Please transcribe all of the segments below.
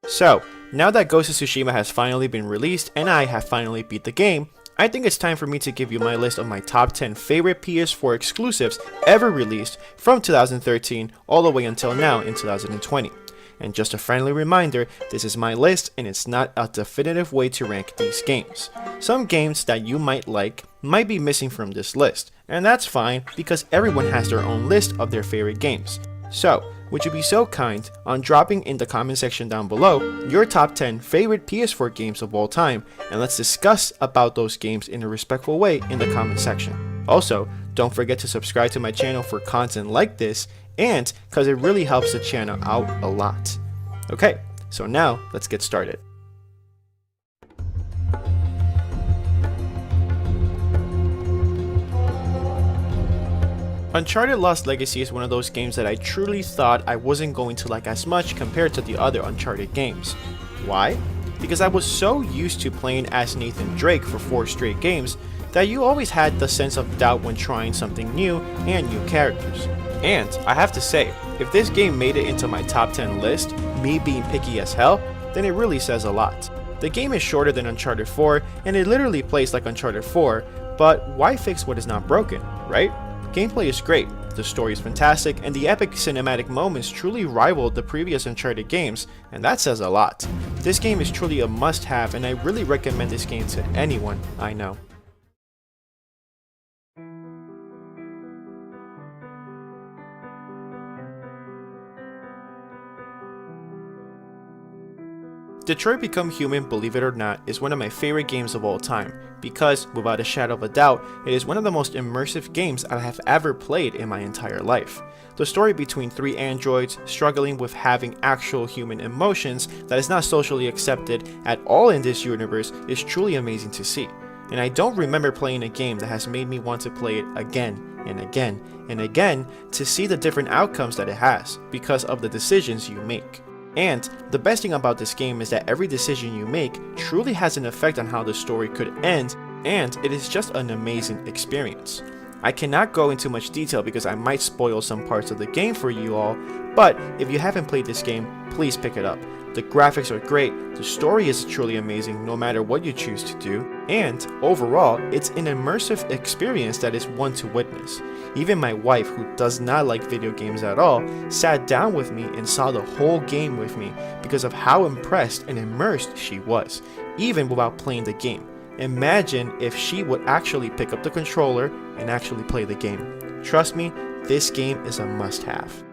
So, now that Ghost of Tsushima has finally been released and I have finally beat the game, I think it's time for me to give you my list of my top 10 favorite PS4 exclusives ever released from 2013 all the way until now in 2020. And just a friendly reminder, this is my list and it's not a definitive way to rank these games. Some games that you might like might be missing from this list, and that's fine because everyone has their own list of their favorite games. So, would you be so kind on dropping in the comment section down below your top 10 favorite PS4 games of all time, and let's discuss about those games in a respectful way in the comment section. Also, don't forget to subscribe to my channel for content like this, and because it really helps the channel out a lot. Okay, so now let's get started. Uncharted Lost Legacy is one of those games that I truly thought I wasn't going to like as much compared to the other Uncharted games. Why? Because I was so used to playing as Nathan Drake for 4 straight games that you always had the sense of doubt when trying something new and new characters. And I have to say, if this game made it into my top 10 list, me being picky as hell, then it really says a lot. The game is shorter than Uncharted 4 and it literally plays like Uncharted 4, but why fix what is not broken, right? Gameplay is great, the story is fantastic, and the epic cinematic moments truly rivaled the previous Uncharted games, and that says a lot. This game is truly a must-have, and I really recommend this game to anyone I know. Detroit Become Human, believe it or not, is one of my favorite games of all time, because, without a shadow of a doubt, it is one of the most immersive games I have ever played in my entire life. The story between 3 androids struggling with having actual human emotions that is not socially accepted at all in this universe is truly amazing to see. And I don't remember playing a game that has made me want to play it again and again and again to see the different outcomes that it has because of the decisions you make. And the best thing about this game is that every decision you make truly has an effect on how the story could end, and it is just an amazing experience. I cannot go into much detail because I might spoil some parts of the game for you all, but if you haven't played this game, please pick it up. The graphics are great, the story is truly amazing no matter what you choose to do, and overall, it's an immersive experience that is one to witness. Even my wife, who does not like video games at all, sat down with me and saw the whole game with me because of how impressed and immersed she was, even without playing the game. Imagine if she would actually pick up the controller and actually play the game. Trust me, this game is a must-have.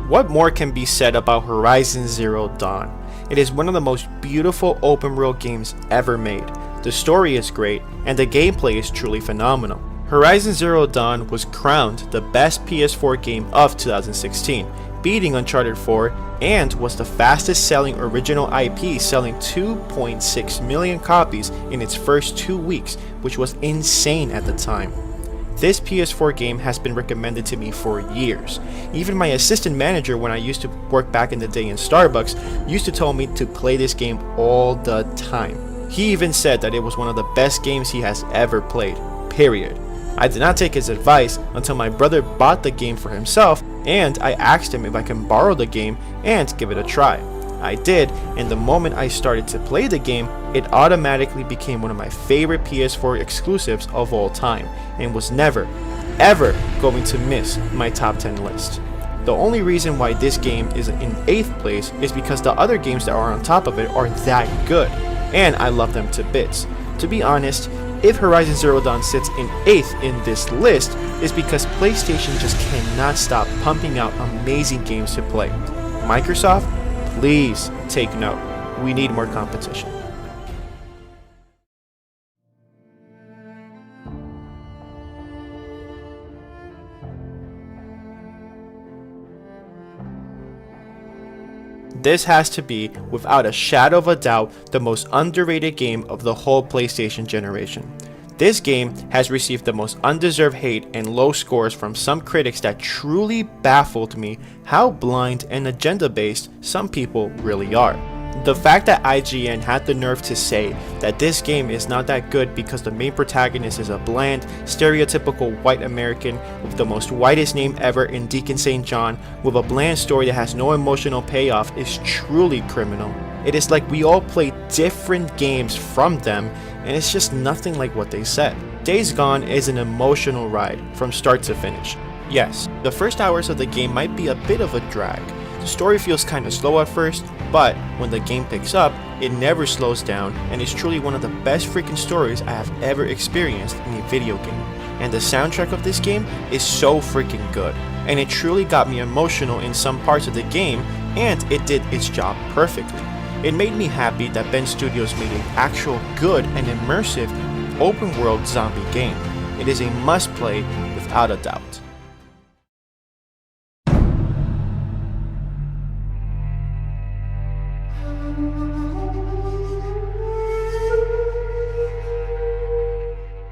What more can be said about Horizon Zero Dawn? It is one of the most beautiful open world games ever made. The story is great, and the gameplay is truly phenomenal. Horizon Zero Dawn was crowned the best PS4 game of 2016, beating Uncharted 4, and was the fastest selling original IP, selling 2.6 million copies in its first 2 weeks, which was insane at the time. This PS4 game has been recommended to me for years. Even my assistant manager when I used to work back in the day in Starbucks used to tell me to play this game all the time. He even said that it was one of the best games he has ever played, period. I did not take his advice until my brother bought the game for himself and I asked him if I can borrow the game and give it a try. I did, and the moment I started to play the game, it automatically became one of my favorite PS4 exclusives of all time, and was never, ever going to miss my top 10 list. The only reason why this game is in 8th place is because the other games that are on top of it are that good, and I love them to bits. To be honest, if Horizon Zero Dawn sits in 8th in this list, is because PlayStation just cannot stop pumping out amazing games to play. Microsoft, please take note. We need more competition. This has to be, without a shadow of a doubt, the most underrated game of the whole PlayStation generation. This game has received the most undeserved hate and low scores from some critics that truly baffled me how blind and agenda-based some people really are. The fact that IGN had the nerve to say that this game is not that good because the main protagonist is a bland, stereotypical white American with the most whitest name ever in Deacon St. John with a bland story that has no emotional payoff is truly criminal. It is like we all play different games from them, and it's just nothing like what they said. Days Gone is an emotional ride from start to finish. Yes, the first hours of the game might be a bit of a drag. The story feels kinda slow at first, but when the game picks up, it never slows down and is truly one of the best freaking stories I have ever experienced in a video game. And the soundtrack of this game is so freaking good, and it truly got me emotional in some parts of the game, and it did its job perfectly. It made me happy that Ben Studios made an actual good and immersive open world zombie game. It is a must play without a doubt.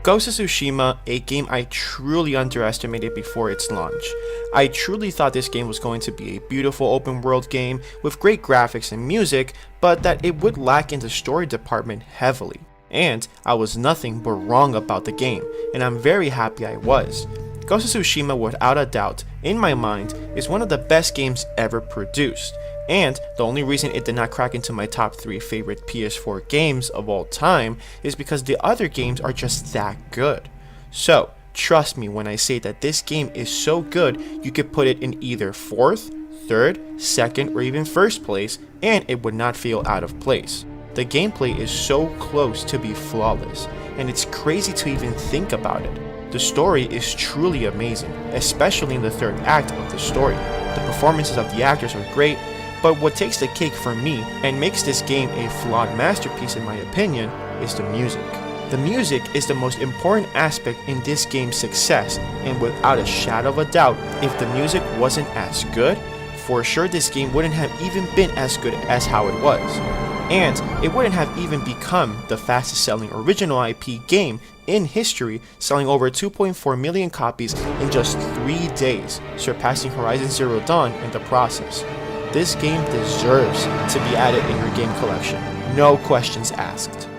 Ghost of Tsushima, a game I truly underestimated before its launch. I truly thought this game was going to be a beautiful open world game with great graphics and music, but that it would lack in the story department heavily. And I was nothing but wrong about the game, and I'm very happy I was. Ghost of Tsushima, without a doubt, in my mind, is one of the best games ever produced. And the only reason it did not crack into my top 3 favorite PS4 games of all time is because the other games are just that good. So, trust me when I say that this game is so good you could put it in either 4th, 3rd, 2nd, or even 1st place and it would not feel out of place. The gameplay is so close to be flawless, and it's crazy to even think about it. The story is truly amazing, especially in the 3rd act of the story. The performances of the actors are great, but what takes the cake for me and makes this game a flawed masterpiece in my opinion is the music. The music is the most important aspect in this game's success, and without a shadow of a doubt, if the music wasn't as good, for sure this game wouldn't have even been as good as how it was. And it wouldn't have even become the fastest selling original IP game in history, selling over 2.4 million copies in just 3 days, surpassing Horizon Zero Dawn in the process. This game deserves to be added in your game collection, no questions asked.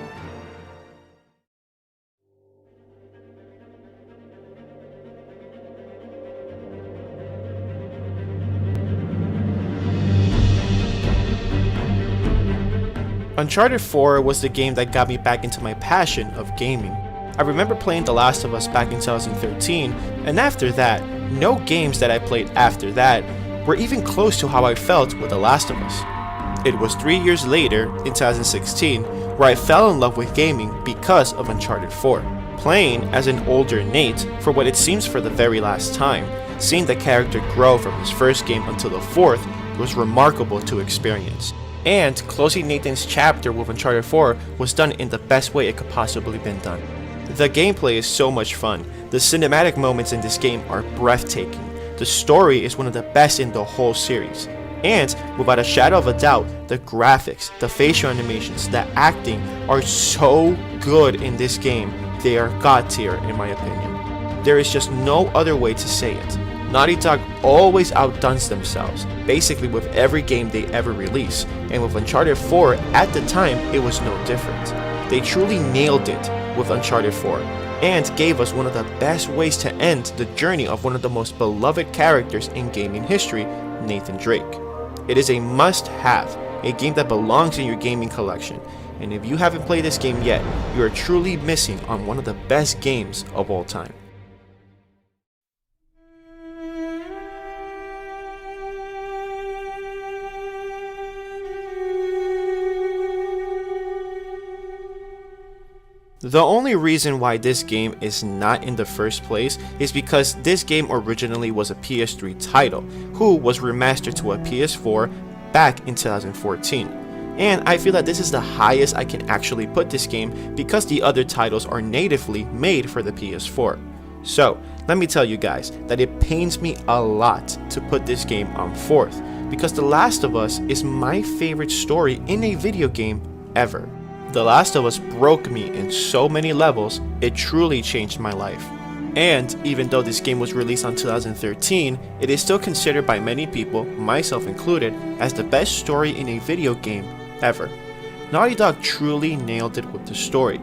Uncharted 4 was the game that got me back into my passion of gaming. I remember playing The Last of Us back in 2013, and after that, no games that I played after that were even close to how I felt with The Last of Us. It was 3 years later, in 2016, where I fell in love with gaming because of Uncharted 4. Playing as an older Nate for what it seems for the very last time, seeing the character grow from his first game until the 4th was remarkable to experience. And closing Nathan's chapter with Uncharted 4 was done in the best way it could possibly been done. The gameplay is so much fun, the cinematic moments in this game are breathtaking. The story is one of the best in the whole series, and without a shadow of a doubt, the graphics, the facial animations, the acting are so good in this game, they are god tier in my opinion. There is just no other way to say it. Naughty Dog always outdoes themselves, basically with every game they ever release, and with Uncharted 4 at the time it was no different. They truly nailed it with Uncharted 4. And gave us one of the best ways to end the journey of one of the most beloved characters in gaming history, Nathan Drake. It is a must-have, a game that belongs in your gaming collection, and if you haven't played this game yet, you are truly missing on one of the best games of all time. The only reason why this game is not in the first place is because this game originally was a PS3 title, who was remastered to a PS4 back in 2014. And I feel that this is the highest I can actually put this game because the other titles are natively made for the PS4. So, let me tell you guys that it pains me a lot to put this game on 4th, because The Last of Us is my favorite story in a video game ever. The Last of Us broke me in so many levels, it truly changed my life. And even though this game was released in 2013, it is still considered by many people, myself included, as the best story in a video game ever. Naughty Dog truly nailed it with the story,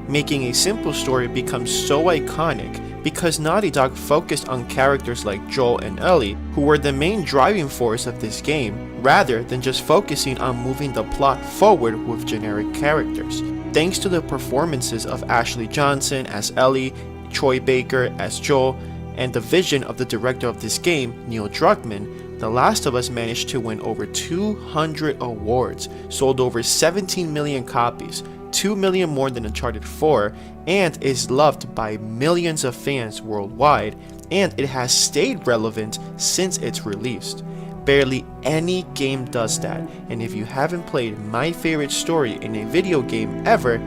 making a simple story become so iconic because Naughty Dog focused on characters like Joel and Ellie, who were the main driving force of this game, rather than just focusing on moving the plot forward with generic characters. Thanks to the performances of Ashley Johnson as Ellie, Troy Baker as Joel, and the vision of the director of this game, Neil Druckmann, The Last of Us managed to win over 200 awards, sold over 17 million copies, 2 million more than Uncharted 4, and is loved by millions of fans worldwide, and it has stayed relevant since its release. Barely any game does that, and if you haven't played my favorite story in a video game ever,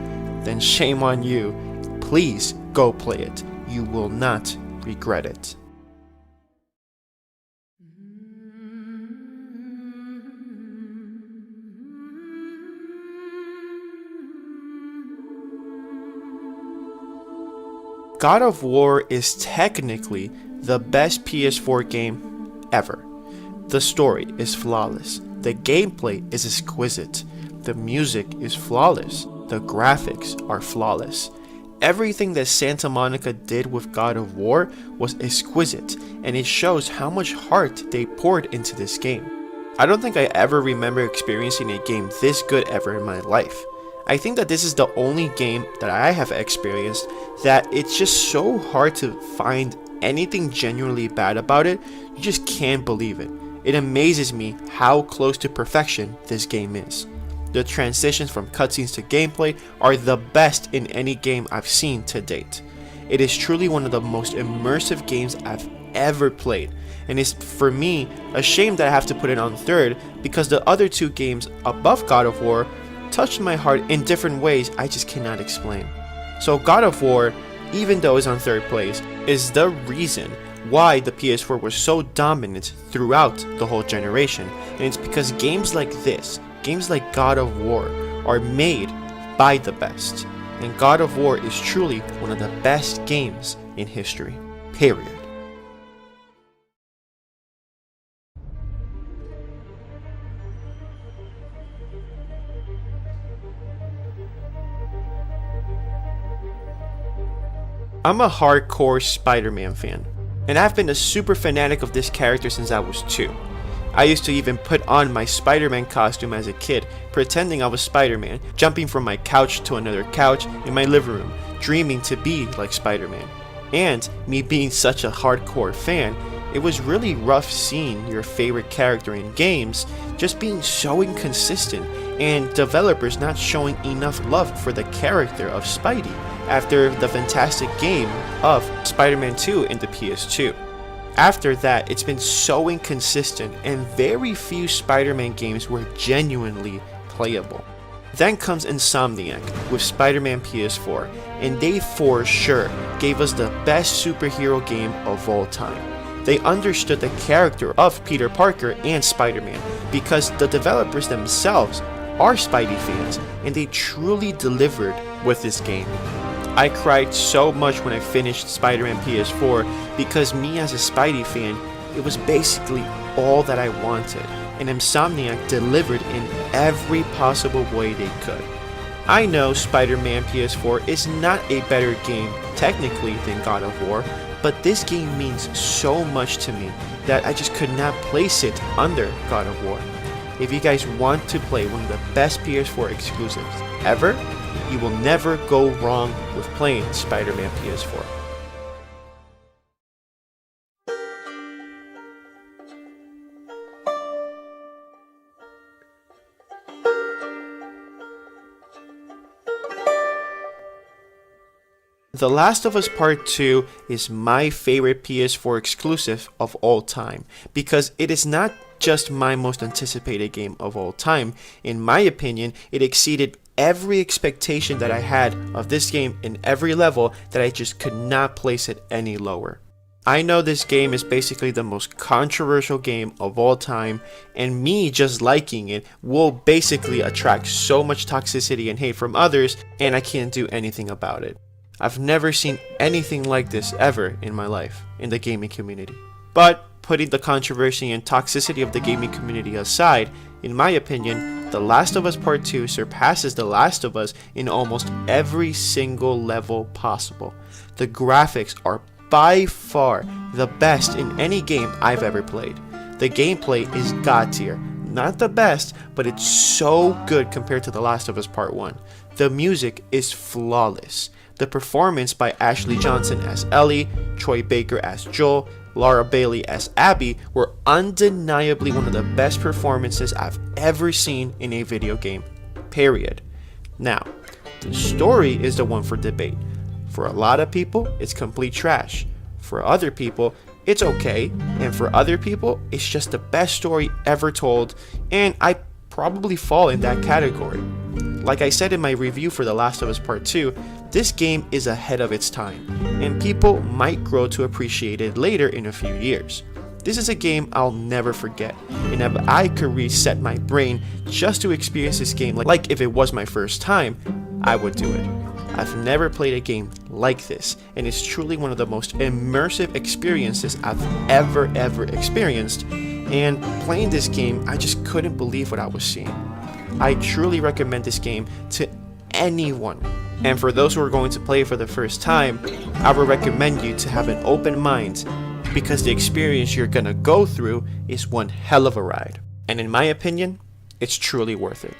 then shame on you. Please go play it. You will not regret it. God of War is technically the best PS4 game ever. The story is flawless, the gameplay is exquisite, the music is flawless, the graphics are flawless. Everything that Santa Monica did with God of War was exquisite, and it shows how much heart they poured into this game. I don't think I ever remember experiencing a game this good ever in my life. I think that this is the only game that I have experienced that it's just so hard to find anything genuinely bad about it. You just can't believe it. It amazes me how close to perfection this game is. The transitions from cutscenes to gameplay are the best in any game I've seen to date. It is truly one of the most immersive games I've ever played, and it's for me a shame that I have to put it on third because the other two games above God of War touched my heart in different ways I just cannot explain. So God of War, even though it's on third place, is the reason why the PS4 was so dominant throughout the whole generation, and it's because games like this, games like God of War, are made by the best, and God of War is truly one of the best games in history, period. I'm a hardcore Spider-Man fan, and I've been a super fanatic of this character since I was 2. I used to even put on my Spider-Man costume as a kid, pretending I was Spider-Man, jumping from my couch to another couch in my living room, dreaming to be like Spider-Man. And me being such a hardcore fan, it was really rough seeing your favorite character in games just being so inconsistent and developers not showing enough love for the character of Spidey after the fantastic game of Spider-Man 2 in the PS2. After that, it's been so inconsistent and very few Spider-Man games were genuinely playable. Then comes Insomniac with Spider-Man PS4, and they for sure gave us the best superhero game of all time. They understood the character of Peter Parker and Spider-Man because the developers themselves are Spidey fans, and they truly delivered with this game. I cried so much when I finished Spider-Man PS4 because me as a Spidey fan, it was basically all that I wanted, and Insomniac delivered in every possible way they could. I know Spider-Man PS4 is not a better game technically than God of War, but this game means so much to me that I just could not place it under God of War. If you guys want to play one of the best PS4 exclusives ever, you will never go wrong with playing Spider-Man PS4. The Last of Us Part 2 is my favorite PS4 exclusive of all time because it is not just my most anticipated game of all time. In my opinion, it exceeded every expectation that I had of this game in every level that I just could not place it any lower. I know this game is basically the most controversial game of all time, and me just liking it will basically attract so much toxicity and hate from others, and I can't do anything about it. I've never seen anything like this ever in my life in the gaming community. But putting the controversy and toxicity of the gaming community aside, in my opinion, The Last of Us Part 2 surpasses The Last of Us in almost every single level possible. The graphics are by far the best in any game I've ever played. The gameplay is god tier. Not the best, but it's so good compared to The Last of Us Part 1. The music is flawless. The performance by Ashley Johnson as Ellie, Troy Baker as Joel, Laura Bailey as Abby were undeniably one of the best performances I've ever seen in a video game, period. Now, the story is the one for debate. For a lot of people, it's complete trash. For other people, it's okay. And for other people, it's just the best story ever told, and I probably fall in that category. Like I said in my review for The Last of Us Part 2, this game is ahead of its time, and people might grow to appreciate it later in a few years. This is a game I'll never forget, and if I could reset my brain just to experience this game like if it was my first time, I would do it. I've never played a game like this, and it's truly one of the most immersive experiences I've ever experienced, and playing this game, I just couldn't believe what I was seeing. I truly recommend this game to anyone, and for those who are going to play it for the first time, I would recommend you to have an open mind, because the experience you're gonna go through is one hell of a ride, and in my opinion, it's truly worth it.